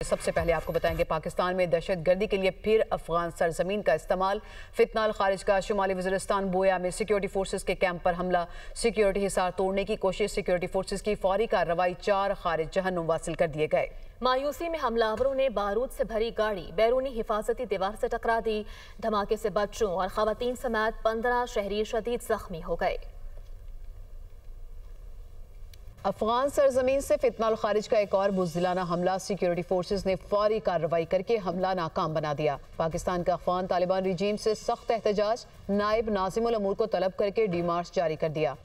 सबसे पहले आपको बताएंगे पाकिस्तान में दहशत गर्दी के लिए फिर अफगान सरजमीन का इस्तेमाल। फितनाल खारिज का शुमाली वज़ीरिस्तान बोया में सिक्योरिटी फोर्सेस के कैंप पर हमला। सिक्योरिटी हिसार तोड़ने की कोशिश। सिक्योरिटी फोर्सेस की फौरी कार्रवाई। 4 खारिज जहन्नुम वासिल कर दिए गए। मायूसी में हमलावरों ने बारूद से भरी गाड़ी बैरूनी हिफाजती दीवार से टकरा दी। धमाके से बच्चों और खवातीन समेत 15 शहरी शदीद जख्मी हो गए। अफगान सरजमीन से फितनाल खारिज का एक और बुज़दिलाना हमला। सिक्योरिटी फोर्सेस ने फौरी कार्रवाई करके हमला नाकाम बना दिया। पाकिस्तान का अफगान तालिबान रिजीम से सख्त एहतजाज। नायब नाज़िमुल अमूर को तलब करके डीमार्च जारी कर दिया।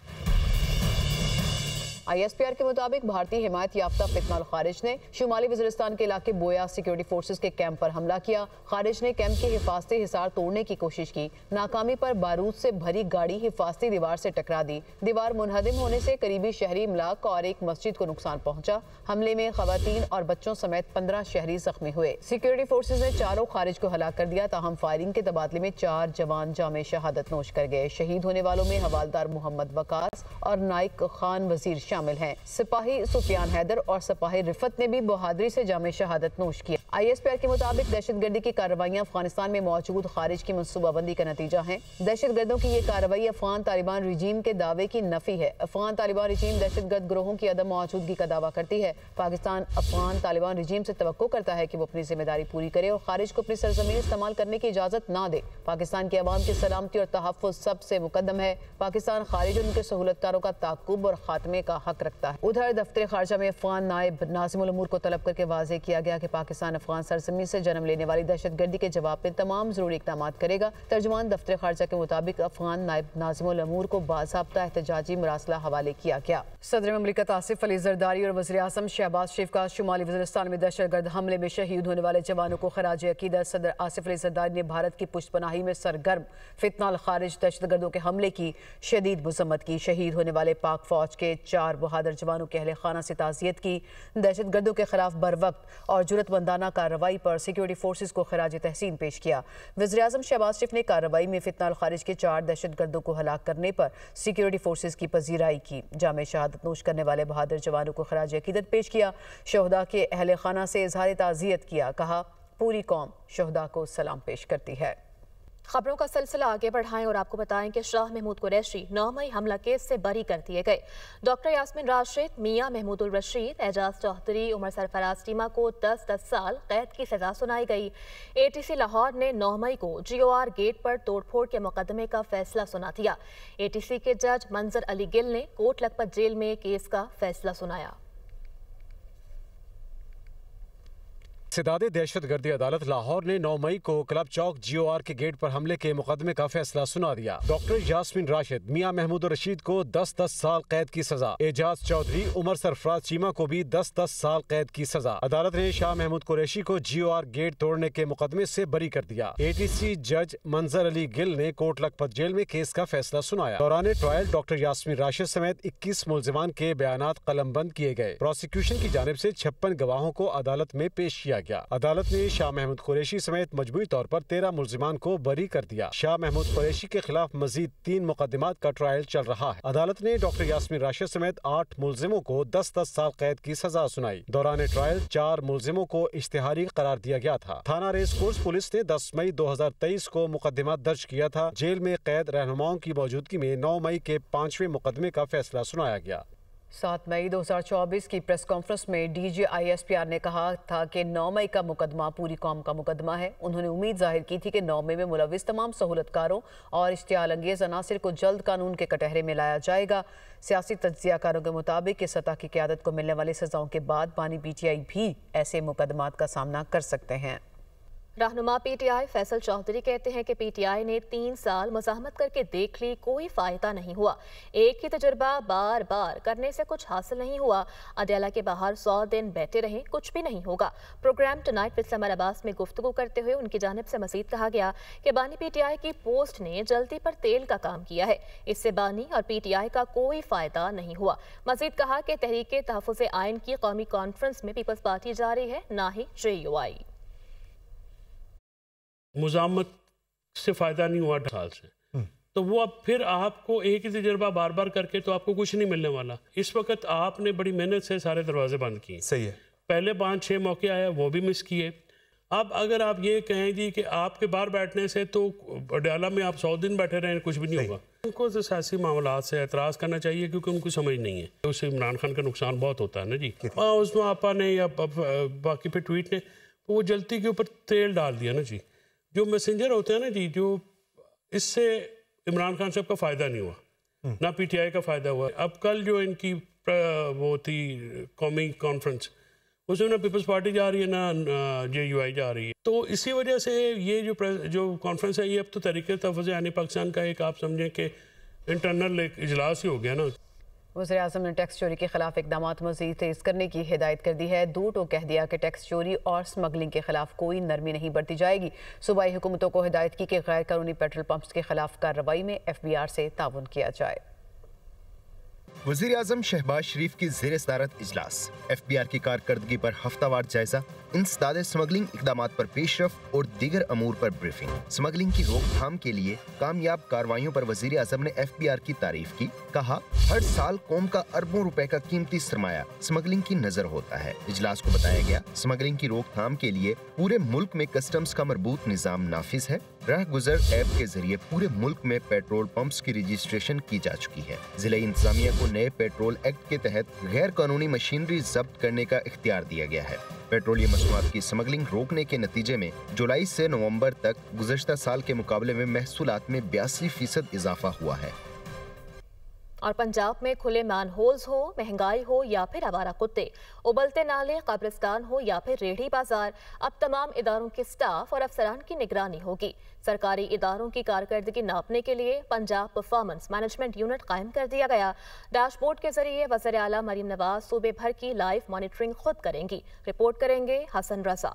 ISPR के मुताबिक भारतीय हिमायत याफ्ता फितनाल खारिज ने शुमाली वज़ीरिस्तान के इलाके बोया सिक्योरिटी फोर्सेस के कैंप पर हमला किया। खारिज ने कैंप के हिफाजती हिसार तोड़ने की कोशिश की। नाकामी पर बारूद से भरी गाड़ी हिफाजती दीवार से टकरा दी। दीवार मुनहदिम होने से करीबी शहरी इमलाक और एक मस्जिद को नुकसान पहुंचा। हमले में खवातीन और बच्चों समेत 15 शहरी जख्मी हुए। सिक्योरिटी फोर्सेस ने 4 खारिज को हलाक कर दिया। ताहम फायरिंग के तबादले में 4 जवान जामे शहादत नोश कर गए। शहीद होने वालों में हवालदार मोहम्मद वकास और नाइक खान वजीर शामिल हैं। सिपाही सुफियान हैदर और सिपाही रिफत ने भी बहादुरी से जामे शहादत नोश किया। ISPR के मुताबिक दहशतगर्दी की कार्रवाइयां अफगानिस्तान में मौजूद खारिज की मनसूबाबंदी का नतीजा है। दहशतगर्दों की ये कार्रवाई अफगान तालिबान रिजीम के दावे की नफी है। अफगान तालिबान रिजीम दहशतगर्द ग्रोहों की अदम मौजूदगी का दावा करती है। पाकिस्तान अफगान तालिबान रिजीम से तवक्को करता है कि वो अपनी जिम्मेदारी पूरी करे और खारिज को अपनी सरजमीन इस्तेमाल करने की इजाजत ना दे। पाकिस्तान की आवाम की सलामती और तहफ़्फ़ुज़ सबसे मुकद्दम है। पाकिस्तान खारिज और उनके सहूलतकारों का ताक़ुब और खात्मे का हक रखता है। उधर दफ्तर खारजा में अफगान नायब नाज़िमुल अमूर को तलब करके वाज़ेह किया गया कि पाकिस्तान अफगान सरजमीन से जन्म लेने वाली दहशतगर्दी के जवाब में तमाम ज़रूरी इक़दाम करेगा। तर्जुमान दफ्तर खारजा के मुताबिक अफगान नायब नाज़िमुल अमूर को बाज़ाब्ता एहतजाजी मरासला हवाले किया गया। सदर ममलिकत आसिफ अली ज़रदारी और वज़ीर आज़म शहबाज शरीफ का शुमाली वज़ीरिस्तान में दहशतगर्द हमले में शहीद होने वाले जवानों को खराज अकीदत। सदर आसिफ अली ज़रदारी ने भारत की पुष्टपनाही में सरगर्म फितनाल खारिज दहशतगर्दों के हमले की शदीद मज़म्मत की। शहीद होने वाले पाक फौज के 4 बहादुर जवानों के अहले खाना से ताज़ियत की। दहशतगर्दों के खिलाफ बर वक्त और जुरतमंदाना कार्रवाई पर सिक्योरिटी फोर्सेस को खराज तहसीन पेश किया। वज़ीर आज़म शहबाज शरीफ ने कार्रवाई में फितनाल खारिज के 4 दहशतगर्दों को हलाक करने पर सिक्योरिटी फोर्सेस की पजीराई की। जामे शहादत नोश करने वाले बहादुर जवानों को खराज अकीदत पेश किया। शहदा के अहले खाना से इजहार ताज़ियत किया। कहा पूरी कौम शहदा को सलाम पेश करती है। खबरों का सिलसिला आगे बढ़ाएं और आपको बताएं कि शाह महमूद कुरैशी 9 मई हमला केस से बरी कर दिए गए। डॉक्टर यास्मीन राशिद, मियां महमूदुल रशीद, एजाज चौधरी, उमर सरफराज टीमा को 10-10 साल कैद की सजा सुनाई गई। ATC लाहौर ने 9 मई को GOR गेट पर तोड़फोड़ के मुकदमे का फैसला सुना दिया। ATC के जज मंजर अली गिल ने कोट लखपत जेल में केस का फैसला सुनाया। सिदादे दहशतगर्दी अदालत लाहौर ने 9 मई को क्लब चौक GOR के गेट पर हमले के मुकदमे का फैसला सुना दिया। डॉक्टर यास्मीन राशिद, मियां महमूद रशीद को 10-10 साल कैद की सजा। एजाज चौधरी, उमर सरफराज चीमा को भी 10-10 साल कैद की सजा। अदालत ने शाह महमूद कुरैशी को GOR गेट तोड़ने के मुकदमे से बरी कर दिया। ATC जज मंजर अली गिल ने कोट लखपत जेल में केस का फैसला सुनाया। दौरान ट्रायल डॉक्टर यास्मीन राशिद समेत 21 मुल्जिमान के बयानात कलमबंद किए गए। प्रोसिक्यूशन की जानिब से 56 गवाहों को अदालत में पेश किया गया। अदालत ने शाह महमूद कुरैशी समेत मजमूई तौर पर 13 मुल्जिमान को बरी कर दिया। शाह महमूद कुरैशी के खिलाफ मजीद 3 मुकदमात का ट्रायल चल रहा है। अदालत ने डॉक्टर यास्मीन राशिद समेत 8 मुल्जिमों को 10-10 साल कैद की सजा सुनाई। दौरान ट्रायल 4 मुल्जिमों को इश्तिहारी करार दिया गया था। थाना रेस कोर्स पुलिस ने 10 मई 2023 को मुकदमा दर्ज किया था। जेल में कैद रहनुमाओं की मौजूदगी में 9 मई के 5वें मुकदमे का फैसला सुनाया गया। 7 मई 2024 की प्रेस कॉन्फ्रेंस में DG ISPR ने कहा था कि 9 मई का मुकदमा पूरी कौम का मुकदमा है। उन्होंने उम्मीद जाहिर की थी कि 9 मई में मुलविस तमाम सहूलतकारों और इश्तियाल अंगेज अनासिर को जल्द कानून के कटहरे में लाया जाएगा। सियासी तज्जियाकारों के मुताबिक इस सतह की क़यादत को मिलने वाली सजाओं के बाद बानी PTI भी ऐसे मुकदमात का सामना कर सकते हैं। रहनुमा PTI फैसल चौधरी कहते हैं कि PTI ने 3 साल मुज़ाहमत करके देख ली, कोई फ़ायदा नहीं हुआ। एक ही तजुर्बा बार बार करने से कुछ हासिल नहीं हुआ। अदाला के बाहर 100 दिन बैठे रहें, कुछ भी नहीं होगा। Program tonight with Samar Abbas में गुफ्तगू करते हुए उनकी जानिब से मज़ीद कहा गया कि बानी PTI की पोस्ट ने जल्दी पर तेल का काम किया है। इससे बानी और PTI का कोई फ़ायदा नहीं हुआ। मज़ीद कहा कि तहरीक तहफ़्फ़ुज़ आइन की कौमी कॉन्फ्रेंस में पीपल्स पार्टी जा रही है, ना ही JUI। मुज़ामत से फ़ायदा नहीं हुआ 2 साल से, तो वो अब फिर आपको एक ही तजर्बा बार बार करके तो आपको कुछ नहीं मिलने वाला। इस वक्त आपने बड़ी मेहनत से सारे दरवाजे बंद किए। सही है। پہلے 5-6 موقع آیا وہ بھی مس کیے. اب اگر آپ یہ کہیں جی کہ آپ کے باہر بیٹھنے سے تو اڈیالہ میں آپ 100 دن بیٹھے رہیں کچھ بھی نہیں ہوگا. ان کو سیاسی معاملات سے اعتراض کرنا چاہیے کیونکہ ان کو سمجھ نہیں ہے. اس سے عمران خان کا نقصان بہت ہوتا ہے نا جی. عظمیٰ آپا نے یا باقی پہ ٹویٹ نے وہ جلتی کے اوپر تیل ڈال دیا نا جی. جو میسنجر ہوتے ہیں نا جی, جو اس سے عمران خان صاحب کا فائدہ نہیں ہوا, نہ پی ٹی آئی کا فائدہ ہوا. اب کل جو ان کی وہ تھی قومی کانفرنس, اس میں نہ پیپلز پارٹی جا رہی ہے نہ جے یو آئی جا رہی ہے. تو اسی وجہ سے یہ جو کانفرنس ہے یہ اب تو تحریک تحفظ آئین پاکستان کا ایک آپ سمجھیں کہ انٹرنل ایک اجلاس ہی ہو گیا نا. وزیر اعظم نے ٹیکس چوری کے خلاف اقدامات مزید تیز کرنے کی ہدایت کر دی ہے. دو ٹوک کہہ دیا کہ ٹیکس چوری اور سمگلنگ کے خلاف کوئی نرمی نہیں برتی جائے گی. صوبائی حکومتوں کو ہدایت کی کہ غیر قانونی پیٹرول پمپس کے خلاف کارروائی میں ایف بی آر سے تعاون کیا جائے. وزیر اعظم شہباز شریف کی زیر صدارت اجلاس, ایف بی آر کی کارکردگی پر ہفتہ وار جائزہ, انسداد سمگلنگ اقدامات پر پیش رفت اور دیگر امور پر بریفنگ. سمگلنگ کی روک تھام کے لیے کامیاب کارروائیوں پر وزیر اعظم نے ایف بی آر کی تعریف کی. کہا ہر سال قوم کا اربوں روپے کا قیمتی سرمایہ سمگلنگ کی نظر ہوتا ہے. اجلاس کو بتایا گیا سمگلنگ کی روک تھام کے لیے پورے ملک میں کسٹمز کا مربوط نظام نافذ ہے. راہ گزر ایپ کے ذریعے پورے ملک میں پیٹرول پمپس کی رجسٹریشن کی جا چکی ہے. ضلعی انتظامیہ کو نئے پیٹرول ایکٹ کے تحت غیر قانونی مشینری ضبط کرنے کا اختیار دیا گیا ہے. پیٹرولیم مصنوعات کی سمگلنگ روکنے کے نتیجے میں جولائی سے نومبر تک گزشتہ سال کے مقابلے میں محصولات میں 82% اضافہ ہوا ہے. اور پنجاب میں کھلے مین ہولز ہو, مہنگائی ہو یا پھر آوارہ کتے, ابلتے نالے, قبرستان ہو یا پھر ریڑھی بازار, اب تمام اداروں کے سٹاف اور افسران کی نگرانی ہوگی. سرکاری اداروں کی کارکردگی ناپنے کے لیے پنجاب پرفارمنس مینجمنٹ یونٹ قائم کر دیا گیا. ڈیش بورڈ کے ذریعے وزیر اعلیٰ مریم نواز صوبے بھر کی لائیو مانیٹرنگ خود کریں گی. رپورٹ کریں گے حسن رضا.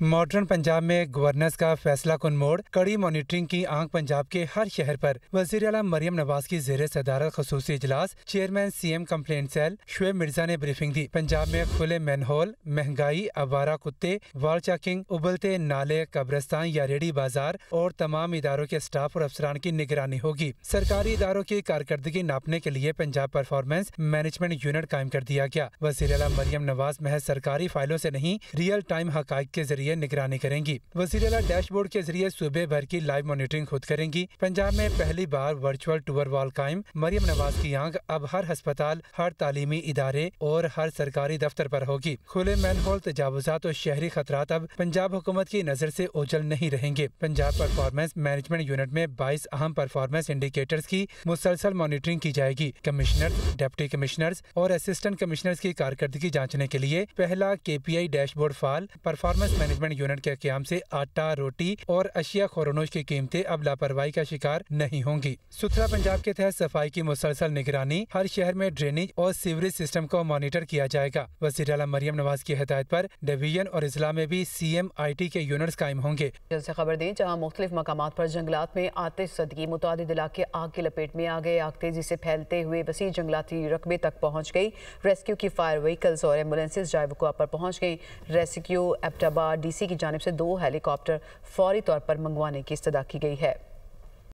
ماڈرن پنجاب میں گورننس کا فیصلہ کن موڑ, کڑی مانیٹرنگ کی آنکھ پنجاب کے ہر شہر پر. وزیر اعلیٰ مریم نواز کی زیر صدارت خصوصی اجلاس, chairman C M complaint cell Shoaib Mirza نے بریفنگ دی. پنجاب میں کھلے مین ہول, مہنگائی, آوارہ کتے, وال چیکنگ, ابلتے نالے, قبرستان یا ریڑھی بازار اور تمام اداروں کے سٹاف اور افسران کی نگرانی ہوگی. سرکاری اداروں کی کارکردگی ناپنے کے لیے پنجاب پرفارمنس مینجمنٹ یونٹ قائم کر دیا گیا. وزیر اعلیٰ مریم نواز محض سرکاری فائلوں سے نہیں, ریئل ٹائم حقائق کے ذریعے نگرانی کریں گی. وزیر اعلیٰ ڈیش بورڈ کے ذریعے صوبے بھر کی لائیو مانیٹرنگ خود کریں گی. پنجاب میں پہلی بار ورچوئل ٹور وال قائم. مریم نواز کی آنکھ اب ہر ہسپتال, ہر تعلیمی ادارے اور ہر سرکاری دفتر پر ہوگی. کھلے مین ہول, تجاوزات اور شہری خطرات اب پنجاب حکومت کی نظر سے اوجھل نہیں رہیں گے. پنجاب پرفارمنس مینجمنٹ یونٹ میں 22 اہم پرفارمنس انڈیکیٹرز کی مسلسل مانیٹرنگ کی جائے گی. کمشنرز, ڈپٹی کمشنرز اور اسسٹنٹ کمشنرز کی کارکردگی جانچنے کے لیے پہلا کے پی آئی ڈیش بورڈ فعال. پرفارمنس مینجمنٹ یونٹ کے قیام سے آٹا, روٹی اور اشیاء خورنوش کی قیمتیں اب لاپرواہی کا شکار نہیں ہوں گی. ستھرا پنجاب کے تحت صفائی کی مسلسل نگرانی. ہر شہر میں ڈرینیج اور سیوریج سسٹم کو مانیٹر کیا جائے گا. وزیر اعلیٰ مریم نواز کی ہدایت پر ڈویژن اور اضلاع میں بھی سی ایم آئی ٹی کے یونٹس قائم ہوں گے. جلد سے خبر دیں, جہاں مختلف مقامات پر جنگلات میں آتش زدگی, متعدد علاقے آگ کی لپیٹ میں آ گئے. آگ تیزی سے پھیلتے ہوئے وسیع جنگلاتی رقبے تک پہنچ گئی. ریسکیو کی فائر وہیکلز اور ایمبولینسز جائے وقوع پر پہنچ گئیں. ریسکیو ایبٹ آباد ڈی سی کی جانب سے 2 ہیلی کاپٹر فوری طور پر منگوانے کی استدعا کی گئی ہے.